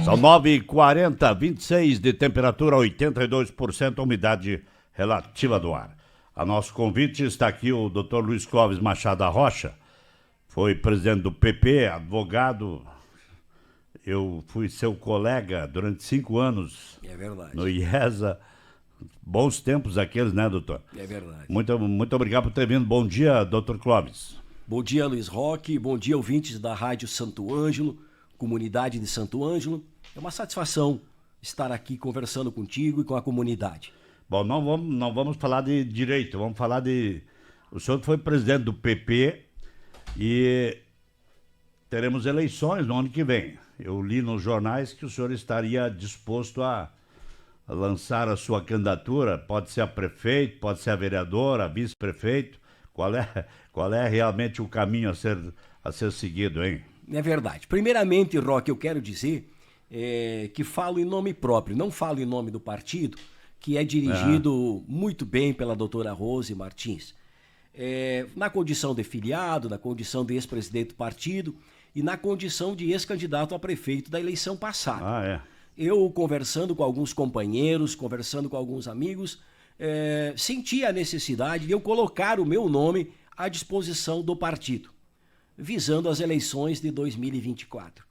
São 9h40, 26 de temperatura, 82% umidade relativa do ar. A nosso convite está aqui o Dr. Luiz Clóvis Machado da Rocha, foi presidente do PP, advogado. Eu fui seu colega durante 5 anos. É verdade. No IESA. Bons tempos aqueles, né, doutor? É verdade. Muito obrigado por ter vindo. Bom dia, doutor Clóvis. Bom dia, Luiz Roque. Bom dia, ouvintes da Rádio Santo Ângelo, comunidade de Santo Ângelo. É uma satisfação estar aqui conversando contigo e com a comunidade. Bom, não vamos falar de direito, vamos falar de... O senhor foi presidente do PP e teremos eleições no ano que vem. Eu li nos jornais que o senhor estaria disposto a lançar a sua candidatura, pode ser a prefeito, pode ser a vereadora, a vice-prefeito. Qual é realmente o caminho a ser seguido, hein? É verdade. Primeiramente, Roque, eu quero dizer que falo em nome próprio, não falo em nome do partido, que é dirigido muito bem pela doutora Rose Martins. Na condição de filiado, na condição de ex-presidente do partido e na condição de ex-candidato a prefeito da eleição passada. Eu, conversando com alguns companheiros, conversando com alguns amigos, senti a necessidade de eu colocar o meu nome à disposição do partido, visando as eleições de 2024.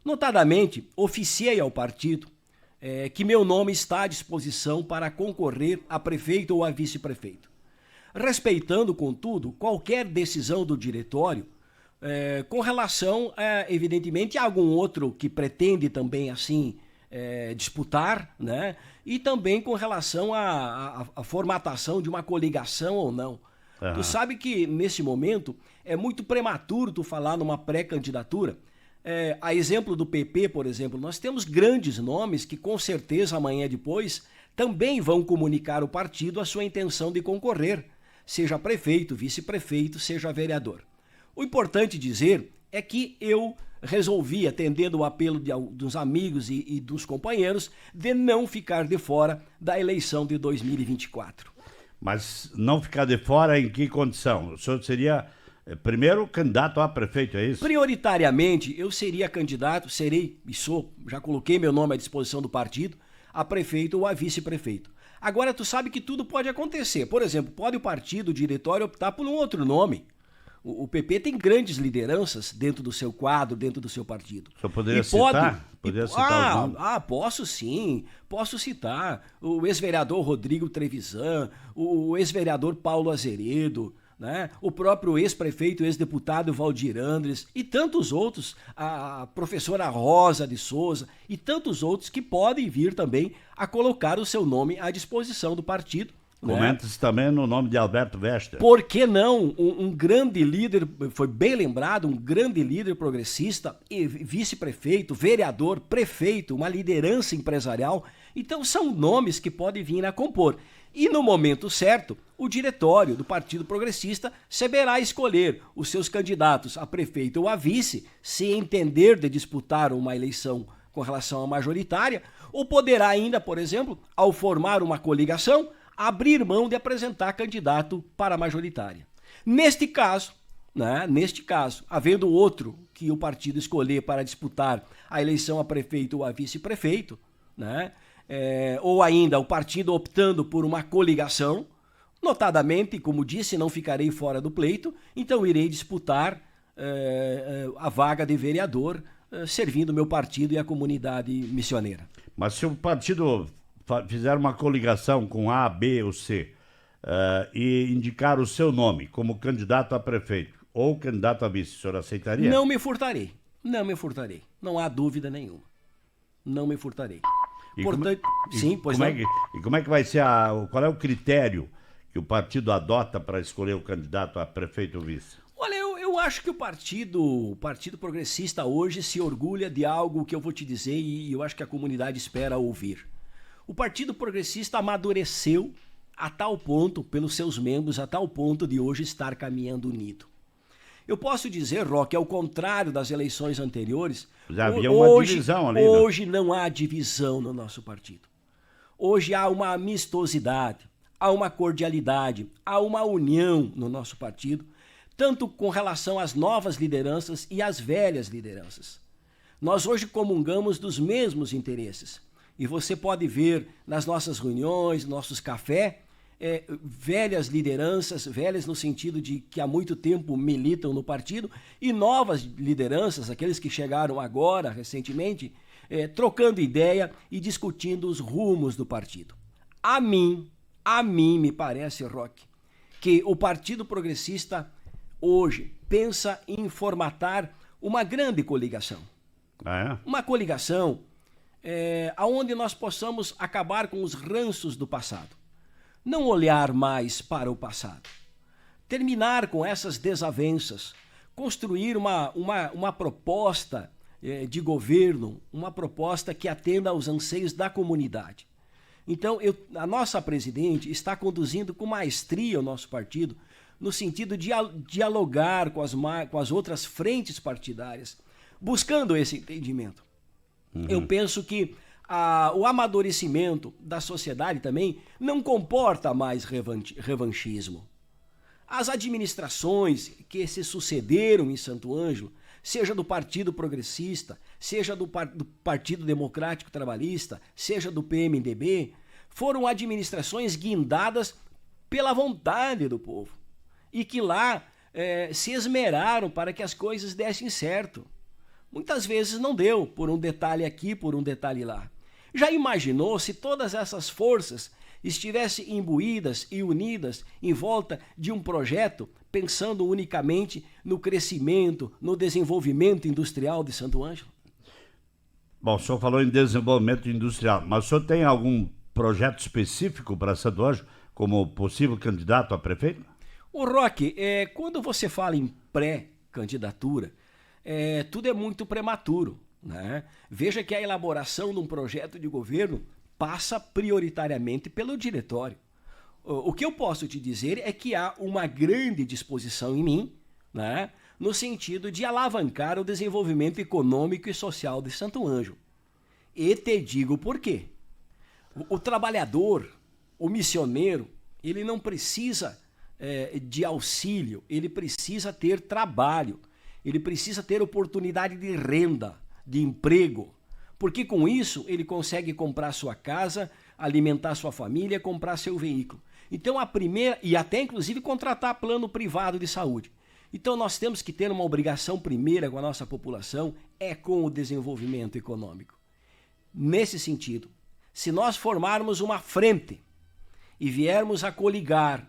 Notadamente, oficiei ao partido que meu nome está à disposição para concorrer a prefeito ou a vice-prefeito. Respeitando, contudo, qualquer decisão do diretório com relação, evidentemente, a algum outro que pretende também, assim, disputar, né? E também com relação à formatação de uma coligação ou não. Uhum. Tu sabe que, nesse momento, é muito prematuro tu falar numa pré-candidatura. A exemplo do PP, por exemplo, nós temos grandes nomes que, com certeza, amanhã depois, também vão comunicar ao partido a sua intenção de concorrer, seja prefeito, vice-prefeito, seja vereador. O importante dizer é que eu resolvi, atendendo o apelo dos amigos e dos companheiros, de não ficar de fora da eleição de 2024. Mas não ficar de fora em que condição? O senhor seria primeiro candidato a prefeito, é isso? Prioritariamente, eu seria candidato, serei e sou, já coloquei meu nome à disposição do partido, a prefeito ou a vice-prefeito. Agora, tu sabe que tudo pode acontecer. Por exemplo, pode o partido, o diretório, optar por um outro nome. O PP tem grandes lideranças dentro do seu quadro, dentro do seu partido. O senhor poderia citar? Poderia citar os nomes? Posso sim. Posso citar o ex-vereador Rodrigo Trevisan, o ex-vereador Paulo Azeredo, né? O próprio ex-prefeito, ex-deputado Valdir Andres e tantos outros, a professora Rosa de Souza e tantos outros que podem vir também a colocar o seu nome à disposição do partido. Comenta-se também no nome de Alberto Wester. Por que não? Um grande líder, foi bem lembrado, um grande líder progressista, vice-prefeito, vereador, prefeito, uma liderança empresarial. Então são nomes que podem vir a compor. E no momento certo, o diretório do Partido Progressista saberá escolher os seus candidatos a prefeito ou a vice, se entender de disputar uma eleição com relação à majoritária, ou poderá ainda, por exemplo, ao formar uma coligação, abrir mão de apresentar candidato para a majoritária. Neste caso, havendo outro que o partido escolher para disputar a eleição a prefeito ou a vice-prefeito, ou ainda o partido optando por uma coligação, notadamente, como disse, não ficarei fora do pleito, então irei disputar a vaga de vereador, servindo o meu partido e a comunidade missioneira. Mas se o partido fizer uma coligação com A, B ou C e indicar o seu nome como candidato a prefeito ou candidato a vice, o senhor aceitaria? Não me furtarei. Não há dúvida nenhuma. Não me furtarei. Portanto, como é que vai ser qual é o critério que o partido adota para escolher o candidato a prefeito ou vice? Olha, eu acho que o Partido Progressista hoje se orgulha de algo que eu vou te dizer e eu acho que a comunidade espera ouvir. O Partido Progressista amadureceu a tal ponto, pelos seus membros, a tal ponto de hoje estar caminhando unido. Eu posso dizer, Roque, ao contrário das eleições anteriores, já havia uma divisão ali. Hoje não há divisão no nosso partido. Hoje há uma amistosidade, há uma cordialidade, há uma união no nosso partido, tanto com relação às novas lideranças e às velhas lideranças. Nós hoje comungamos dos mesmos interesses. E você pode ver nas nossas reuniões, nossos cafés, velhas lideranças, velhas no sentido de que há muito tempo militam no partido, e novas lideranças, aqueles que chegaram agora, recentemente, trocando ideia e discutindo os rumos do partido. A mim me parece, Roque, que o Partido Progressista hoje pensa em formatar uma grande coligação. Uma coligação onde nós possamos acabar com os ranços do passado. Não olhar mais para o passado. Terminar com essas desavenças. Construir uma proposta de governo, uma proposta que atenda aos anseios da comunidade. Então, a nossa presidente está conduzindo com maestria o nosso partido no sentido de dialogar com as outras frentes partidárias, buscando esse entendimento. Eu penso que o amadurecimento da sociedade também não comporta mais revanchismo. As administrações que se sucederam em Santo Ângelo, seja do Partido Progressista, seja do Partido Democrático Trabalhista, seja do PMDB, foram administrações guindadas pela vontade do povo e que lá se esmeraram para que as coisas dessem certo. Muitas vezes não deu, por um detalhe aqui, por um detalhe lá. Já imaginou se todas essas forças estivessem imbuídas e unidas em volta de um projeto, pensando unicamente no crescimento, no desenvolvimento industrial de Santo Ângelo? Bom, o senhor falou em desenvolvimento industrial, mas o senhor tem algum projeto específico para Santo Ângelo como possível candidato a prefeito? O Roque, quando você fala em pré-candidatura, tudo é muito prematuro, né? Veja que a elaboração de um projeto de governo passa prioritariamente pelo diretório. O que eu posso te dizer é que há uma grande disposição em mim, né, no sentido de alavancar o desenvolvimento econômico e social de Santo Ângelo. E te digo por quê. O trabalhador, o missioneiro, ele não precisa de auxílio, ele precisa ter trabalho, ele precisa ter oportunidade de renda, de emprego, porque com isso ele consegue comprar sua casa, alimentar sua família, comprar seu veículo. Então a primeira, e até inclusive contratar plano privado de saúde. Então nós temos que ter uma obrigação primeira com a nossa população, com o desenvolvimento econômico. Nesse sentido, se nós formarmos uma frente e viermos a coligar,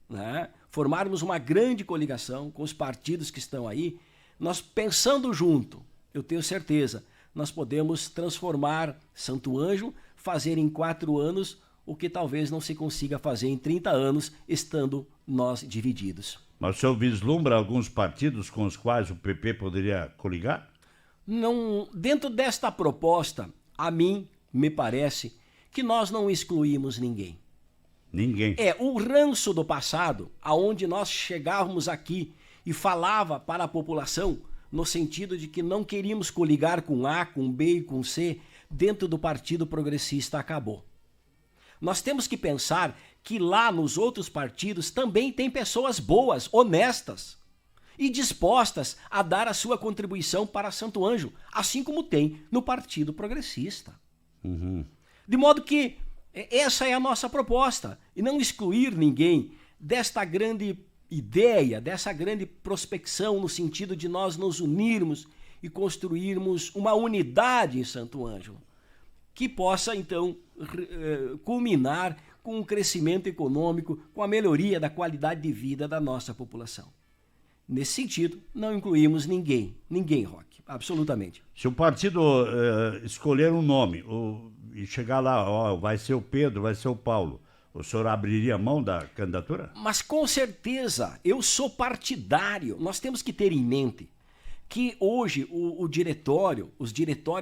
né, formarmos uma grande coligação com os partidos que estão aí, nós pensando junto, eu tenho certeza, nós podemos transformar Santo Ângelo, fazer em 4 anos o que talvez não se consiga fazer em 30 anos, estando nós divididos. Mas o senhor vislumbra alguns partidos com os quais o PP poderia coligar? Não, dentro desta proposta, a mim me parece que nós não excluímos ninguém. Ninguém. O ranço do passado, aonde nós chegávamos aqui e falava para a população no sentido de que não queríamos coligar com A, com B e com C, dentro do Partido Progressista acabou. Nós temos que pensar que lá nos outros partidos também tem pessoas boas, honestas e dispostas a dar a sua contribuição para Santo Ângelo, assim como tem no Partido Progressista. De modo que essa é a nossa proposta, e não excluir ninguém desta grande ideia, dessa grande prospecção no sentido de nós nos unirmos e construirmos uma unidade em Santo Ângelo, que possa então culminar com um crescimento econômico, com a melhoria da qualidade de vida da nossa população. Nesse sentido, não incluímos ninguém, Roque, absolutamente. Se o partido escolher um nome e chegar lá, vai ser o Pedro, vai ser o Paulo, o senhor abriria mão da candidatura? Mas com certeza, eu sou partidário. Nós temos que ter em mente que hoje os diretórios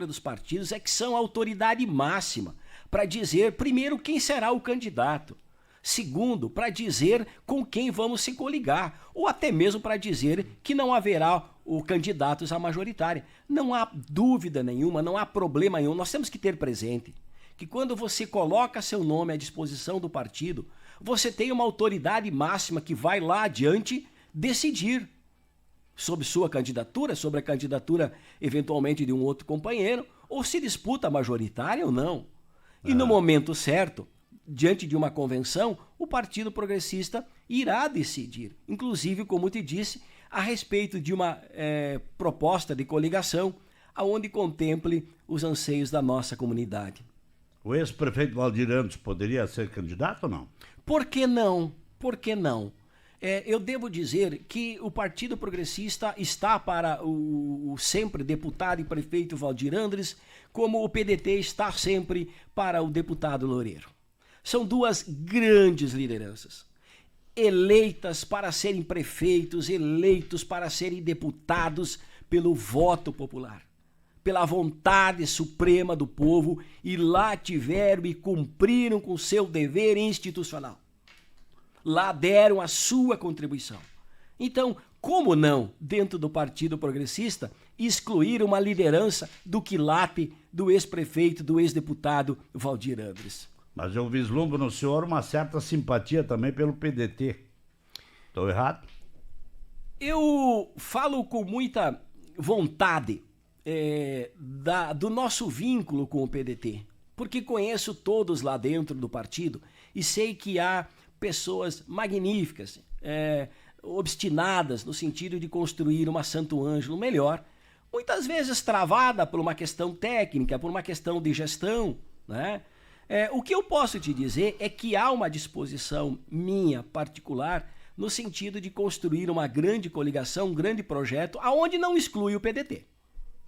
dos partidos que são a autoridade máxima para dizer, primeiro, quem será o candidato. Segundo, para dizer com quem vamos se coligar. Ou até mesmo para dizer que não haverá candidatos à majoritária. Não há dúvida nenhuma, não há problema nenhum. Nós temos que ter presente que quando você coloca seu nome à disposição do partido, você tem uma autoridade máxima que vai lá adiante decidir. sobre sua candidatura, sobre a candidatura eventualmente de um outro companheiro, ou se disputa majoritária ou não. E no momento certo, diante de uma convenção, o Partido Progressista irá decidir, inclusive, como te disse, a respeito de uma proposta de coligação aonde contemple os anseios da nossa comunidade. O ex-prefeito Valdir Andes poderia ser candidato ou não? Por que não? Por que não? Eu devo dizer que o Partido Progressista está para o sempre deputado e prefeito Valdir Andes, como o PDT está sempre para o deputado Loureiro. São duas grandes lideranças, eleitas para serem prefeitos, eleitos para serem deputados pelo voto popular, pela vontade suprema do povo, e lá tiveram e cumpriram com seu dever institucional. Lá deram a sua contribuição. Então, como não, dentro do Partido Progressista, excluir uma liderança do quilate do ex-prefeito, do ex-deputado Valdir Andes? Mas eu vislumbro no senhor uma certa simpatia também pelo PDT. Estou errado? Eu falo com muita vontade do nosso vínculo com o PDT, porque conheço todos lá dentro do partido e sei que há pessoas magníficas, obstinadas no sentido de construir uma Santo Ângelo melhor, muitas vezes travada por uma questão técnica, por uma questão de gestão, né? O que eu posso te dizer é que há uma disposição minha particular no sentido de construir uma grande coligação, um grande projeto, aonde não exclui o PDT.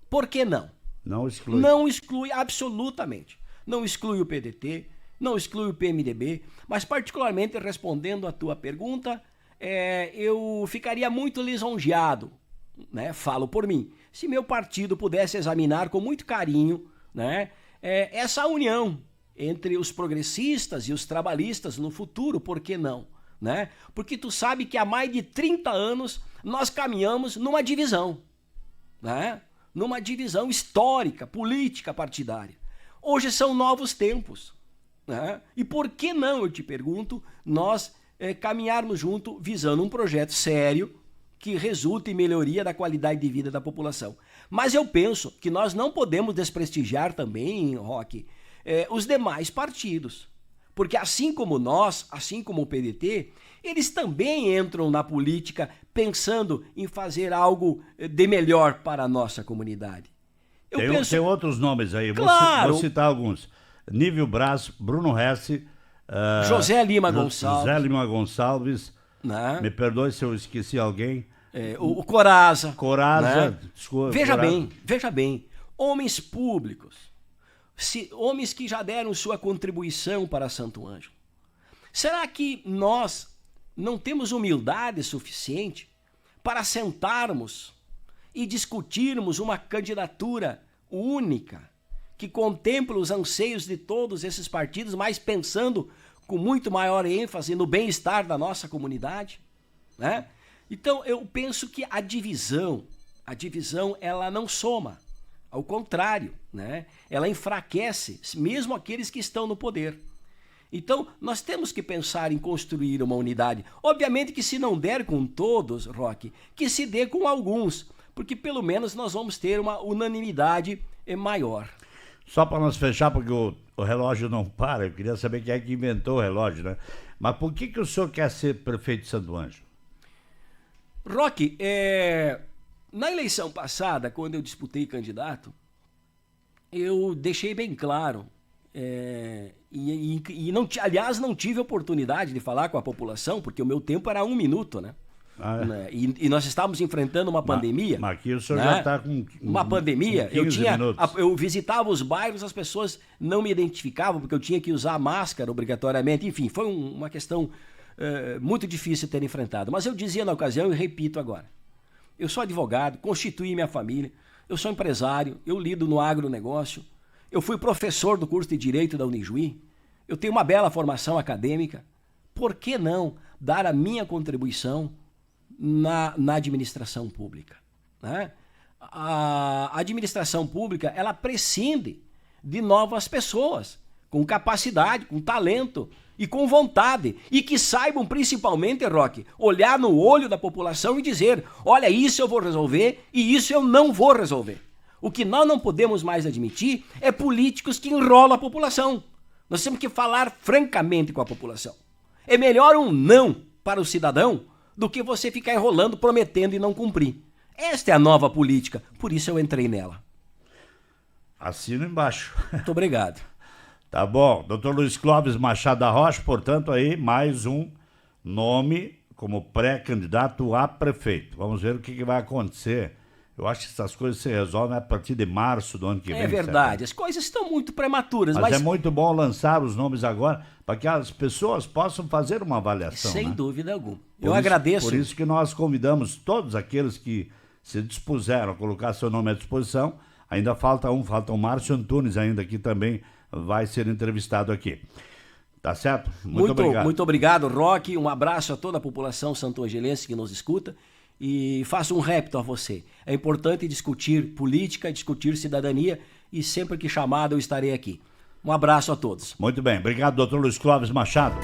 Por que não? Não exclui. Não exclui absolutamente. Não exclui o PDT, não exclui o PMDB, mas particularmente respondendo à tua pergunta, eu ficaria muito lisonjeado, né? Falo por mim, se meu partido pudesse examinar com muito carinho, né, essa união entre os progressistas e os trabalhistas no futuro, por que não? Né? Porque tu sabe que há mais de 30 anos nós caminhamos numa divisão, né? Numa divisão histórica, política, partidária. Hoje são novos tempos, né? E por que não, eu te pergunto, nós caminharmos junto visando um projeto sério que resulte em melhoria da qualidade de vida da população? Mas eu penso que nós não podemos desprestigiar também, Roque, os demais partidos. Porque assim como nós, assim como o PDT, eles também entram na política pensando em fazer algo de melhor para a nossa comunidade. Tem outros nomes aí, claro, vou citar alguns. Nívio Braz, Bruno Hesse, José Lima Gonçalves. José Lima Gonçalves, né? Me perdoe se eu esqueci alguém. O Coraza. Coraza, né? desculpa. Veja bem, homens públicos, homens que já deram sua contribuição para Santo Ângelo. Será que nós não temos humildade suficiente para sentarmos e discutirmos uma candidatura única que contemple os anseios de todos esses partidos, mas pensando com muito maior ênfase no bem-estar da nossa comunidade, né? Então eu penso que a divisão ela não soma, ao contrário, né? Ela enfraquece mesmo aqueles que estão no poder. Então, nós temos que pensar em construir uma unidade. Obviamente que se não der com todos, Roque, que se dê com alguns, porque pelo menos nós vamos ter uma unanimidade maior. Só para nós fechar, porque o relógio não para, eu queria saber quem é que inventou o relógio, né? Mas por que o senhor quer ser prefeito de Santo Ângelo? Roque, na eleição passada, quando eu disputei candidato, eu deixei bem claro, aliás, não tive oportunidade de falar com a população, porque o meu tempo era 1 minuto, né? E nós estávamos enfrentando uma pandemia. Mas aqui o senhor, né, já está com uma pandemia. Com 15 minutos. Eu visitava os bairros, as pessoas não me identificavam porque eu tinha que usar máscara obrigatoriamente. Enfim, foi uma questão muito difícil de ter enfrentado. Mas eu dizia na ocasião e repito agora: eu sou advogado, constituí minha família, eu sou empresário, eu lido no agronegócio, eu fui professor do curso de Direito da Unijuí, eu tenho uma bela formação acadêmica. Por que não dar a minha contribuição na administração pública, né? A administração pública, ela prescinde de novas pessoas, com capacidade, com talento e com vontade, e que saibam principalmente, Roque, olhar no olho da população e dizer, olha, isso eu vou resolver e isso eu não vou resolver. O que nós não podemos mais admitir é políticos que enrolam a população. Nós temos que falar francamente com a população. É melhor um não para o cidadão do que você ficar enrolando, prometendo e não cumprir. Esta é a nova política, por isso eu entrei nela. Assino embaixo. Muito obrigado. Tá bom. Dr. Luiz Clóvis Machado da Rocha, portanto, aí mais um nome como pré-candidato a prefeito. Vamos ver o que vai acontecer. Eu acho que essas coisas se resolvem a partir de março do ano que vem. É verdade, as coisas estão muito prematuras. Mas é muito bom lançar os nomes agora para que as pessoas possam fazer uma avaliação. Sem né? dúvida alguma. Eu agradeço. Por isso que nós convidamos todos aqueles que se dispuseram a colocar seu nome à disposição. Ainda falta o Márcio Antunes ainda, que também vai ser entrevistado aqui. Tá certo? Muito obrigado. Muito obrigado, Roque. Um abraço a toda a população santo-angelense que nos escuta. E faço um repto a você. É importante discutir política, discutir cidadania e sempre que chamado eu estarei aqui. Um abraço a todos. Muito bem. Obrigado, Dr. Luiz Clóvis Machado.